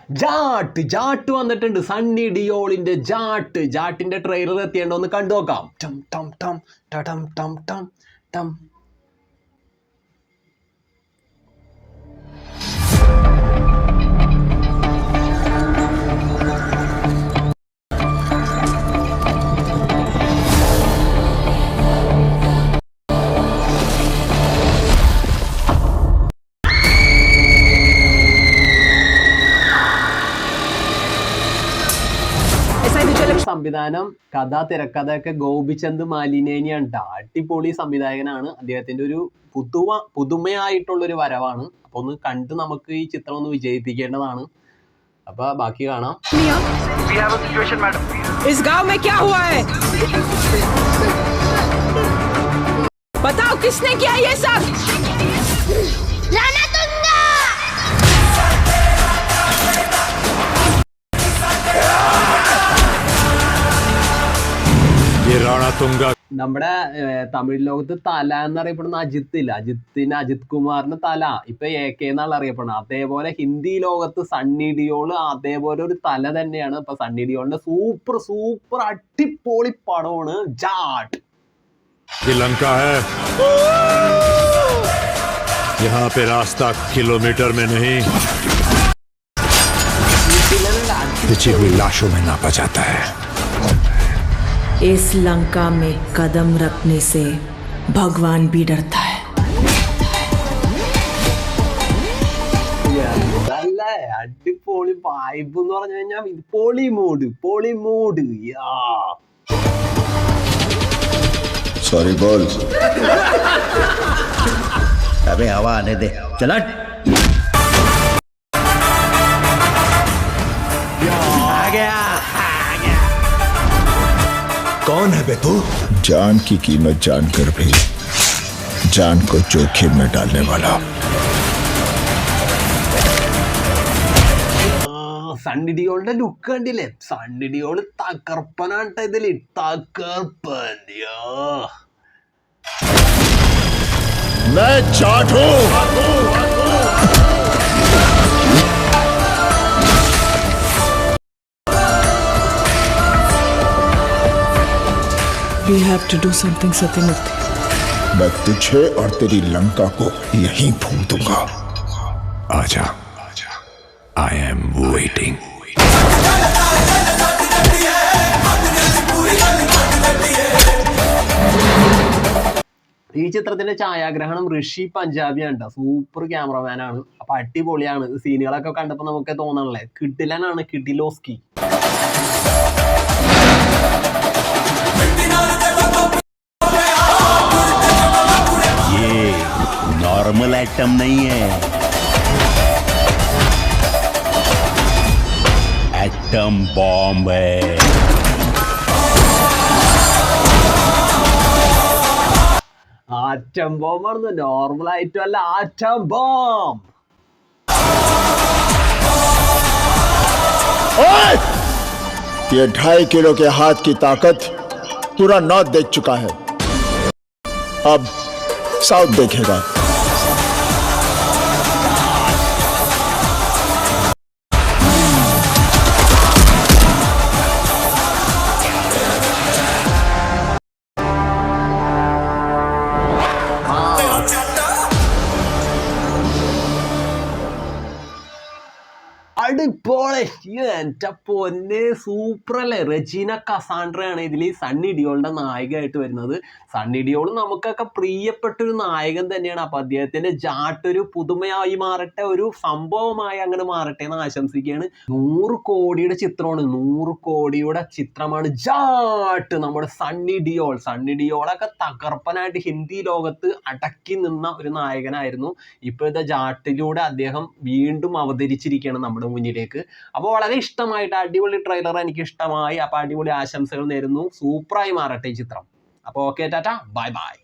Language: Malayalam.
ജാട്ട് വന്നിട്ടുണ്ട്. സണ്ണി ഡിയോളിന്റെ ജാട്ടിന്റെ ട്രെയിലർ എത്തിയണ്ടോ ഒന്ന് കണ്ടു നോക്കാം. ടം ടം ടം ടം ടം ടം ടം. സംവിധാനം, കഥ, തിരക്കഥയൊക്കെ ഗോപിചന്ദ് മാലിനേനിയാണ് ട്ടോ. അടിപൊളി സംവിധായകനാണ്. അദ്ദേഹത്തിന്റെ ഒരു പുതുമയായിട്ടുള്ളൊരു വരവാണ്. അപ്പൊ ഒന്ന് കണ്ട് നമുക്ക് ഈ ചിത്രം ഒന്ന് വിജയിപ്പിക്കേണ്ടതാണ്. അപ്പൊ ബാക്കി കാണാം. बताओ किसने किया ये सब? നമ്മുടെ തമിഴ് ലോകത്ത് തല എന്നറിയപ്പെടുന്ന അജിത് കുമാറിന് തല ഇപ്പൊ AK എന്നാണ് അറിയപ്പെടുന്നത്. അതേപോലെ ഹിന്ദി ലോകത്ത് സണ്ണി ഡിയോൾ അതേപോലെ ഒരു തല തന്നെയാണ്. ഇപ്പൊ സണ്ണി ഡിയോളിന്റെ സൂപ്പർ അടിപൊളി പടമാണ് ജാട്ട്. श्रीलंका है, यहाँ पे रास्ता किलोमीटर में नहीं बिछी हुई लाशों में नापा जाता है. इस लंका में कदम रखने से भगवान भी डरता है. അടിപൊളി വൈബ് എന്ന് പറഞ്ഞു കഴിഞ്ഞാൽ പൊളി മൂഡ് യാ. सॉरी बोल. अबे हवा आने दे. चल हट. आ गया. कौन है बे तू? जान की कीमत जानकर भी जान को जोखिम में डालने वाला. സണ്ണി ഡിയോളിന്റെ ലുക്ക് കണ്ടില്ലേ? സണ്ണി ഡിയോള് തകർപ്പനാണ് ഇതില്. തകർപ്പൻ. मैं जाट हूं. We have to do something, Satyamurthy. मैं तुझे और तेरी लंका को यहीं भूल दूंगा. आजा, I am waiting. ഈ ചിത്രത്തിന്റെ ഛായാഗ്രഹണം ഋഷി പഞ്ചാബിയാണ് ട്ടോ. സൂപ്പർ ക്യാമറമാനാണ്. അപ്പൊ അടിപൊളിയാണ്. സീനുകളൊക്കെ കണ്ടപ്പോ നമുക്ക് തോന്നണല്ലേ കിടിലനാണ്. കിടിലോസ്കി. ये नॉर्मल आइटम नहीं है, एटम बॉम्ब है. ആറ്റം ബോംബാണെന്ന്. നോർമൽ ആയിട്ടും അല്ല, ആറ്റം ബോംബ്. ये 2.5 किलो के हाथ की ताकत पूरा नॉर्थ देख चुका है, अब साउथ देखेगा. അടിപൊളി. എന്റെ പൊന്നെ സൂപ്പർ അല്ലേ? റെജീന കസാൻഡ്രയാണ് ഇതിൽ സണ്ണി ഡിയോളിന്റെ നായികയായിട്ട് വരുന്നത്. സണ്ണി ഡിയോൾ നമുക്കൊക്കെ പ്രിയപ്പെട്ടൊരു നായകൻ തന്നെയാണ്. അപ്പൊ അദ്ദേഹത്തിന്റെ ജാട്ട് ഒരു പുതുമയായി മാറട്ടെ, ഒരു സംഭവമായി അങ്ങനെ മാറട്ടെ എന്ന് ആശംസിക്കുകയാണ്. 100 കോടിയുടെ ചിത്രമാണ്. 100 കോടിയുടെ ചിത്രമാണ് ജാട്ട്. നമ്മുടെ സണ്ണി ഡിയോളൊക്കെ തകർപ്പനായിട്ട് ഹിന്ദി ലോകത്ത് അടക്കി നിന്ന ഒരു നായകനായിരുന്നു. ഇപ്പോഴത്തെ ജാട്ടിലൂടെ അദ്ദേഹം വീണ്ടും അവതരിച്ചിരിക്കുകയാണ് നമ്മുടെ മുന്നിലേക്ക്. അപ്പോൾ വളരെ ഇഷ്ടമായിട്ട് അടിപൊളി ട്രെയിലർ എനിക്ക് ഇഷ്ടമായി. അപ്പോൾ അടിപൊളി ആശംസകൾ നേരുന്നു. സൂപ്പറായി മാറട്ടെ ഈ ചിത്രം. അപ്പോൾ ഓക്കെ, ടാറ്റ, ബൈ ബൈ.